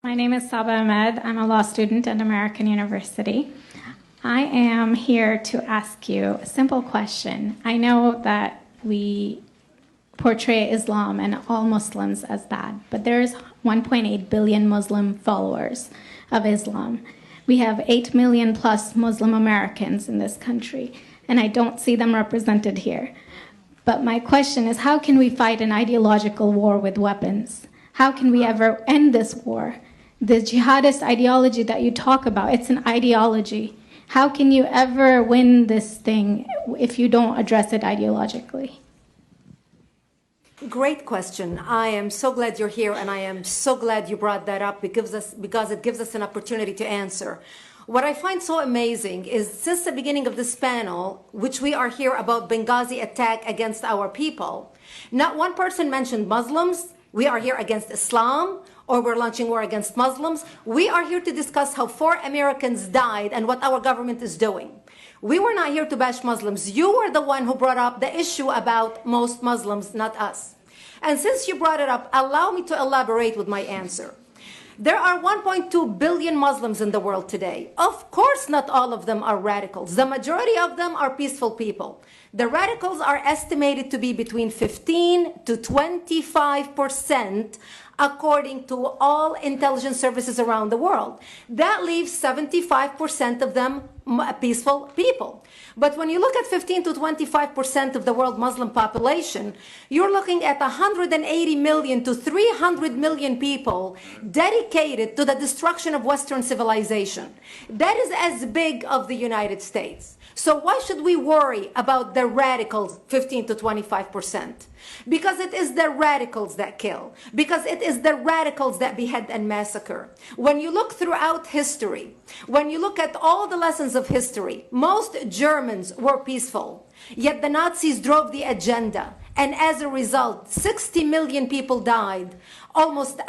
My name is Saba Ahmed. I'm a law student at American University. I am here to ask you a simple question. I know that we portray Islam and all Muslims as bad, but there's 1.8 billion Muslim followers of Islam. We have 8 million plus Muslim Americans in this country, and I don't see them represented here. But my question is, how can we fight an ideological war with weapons? How can we ever end this war? The jihadist ideology that you talk about, it's an ideology. How can you ever win this thing if you don't address it ideologically? Great question. I am so glad you're here, and I am so glad you brought that up because it gives us an opportunity to answer. What I find so amazing is since the beginning of this panel, which we are here about Benghazi attack against our people, not one person mentioned Muslims. We are here against Islam, or we're launching war against Muslims. We are here to discuss how 4 Americans died and what our government is doing. We were not here to bash Muslims. You were the one who brought up the issue about most Muslims, not us. And since you brought it up, allow me to elaborate with my answer. There are 1.2 billion Muslims in the world today. Of course, not all of them are radicals. The majority of them are peaceful people. The radicals are estimated to be between 15 to 25%, according to all intelligence services around the world. That leaves 75% of them peaceful people. But when you look at 15 to 25% of the world Muslim population, you're looking at 180 million to 300 million people dedicated to the destruction of Western civilization. That is as big of the United States. So why should we worry about the radicals, 15 to 25%? Because it is the radicals that kill. Because it is the radicals that behead and massacre. When you look throughout history, when you look at all the lessons of history, most Germans were peaceful. Yet the Nazis drove the agenda. And as a result, 60 million people died. Almost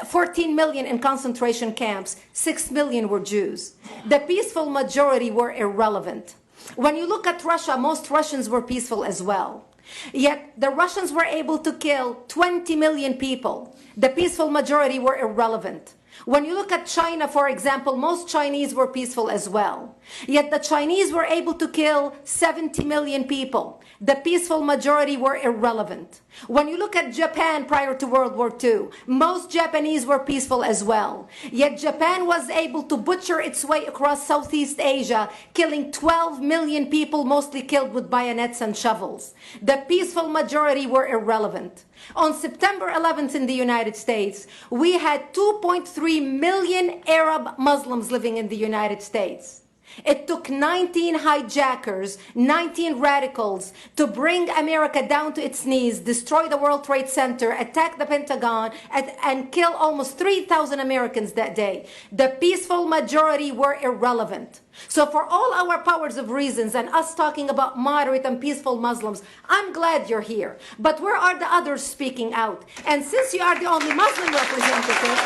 14 million in concentration camps. 6 million were Jews. The peaceful majority were irrelevant. When you look at Russia, most Russians were peaceful as well. Yet the Russians were able to kill 20 million people. The peaceful majority were irrelevant. When you look at China, for example, most Chinese were peaceful as well. Yet the Chinese were able to kill 70 million people. The peaceful majority were irrelevant. When you look at Japan prior to World War II, most Japanese were peaceful as well. Yet Japan was able to butcher its way across Southeast Asia, killing 12 million people, mostly killed with bayonets and shovels. The peaceful majority were irrelevant. On September 11th in the United States, we had 2.3 million Arab Muslims living in the United States. It took 19 hijackers, 19 radicals to bring America down to its knees, destroy the World Trade Center, attack the Pentagon, and kill almost 3,000 Americans that day. The peaceful majority were irrelevant. So for all our powers of reasons and us talking about moderate and peaceful Muslims, I'm glad you're here. But where are the others speaking out? And since you are the only Muslim representative,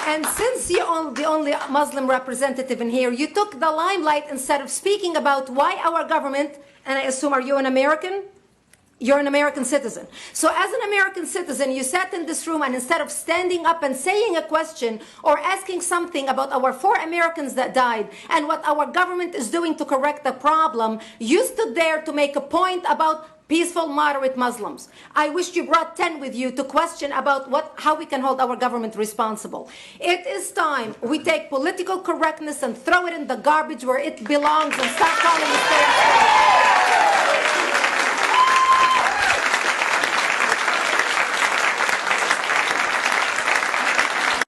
and since you're the only Muslim representative in here, you took the limelight instead of speaking about why our government, and I assume, are you an American? You're an American citizen. So as an American citizen, you sat in this room, and instead of standing up and saying a question or asking something about our 4 Americans that died and what our government is doing to correct the problem, you stood there to make a point about peaceful, moderate Muslims. I wish you brought 10 with you to question about how we can hold our government responsible. It is time we take political correctness and throw it in the garbage where it belongs and start calling it state.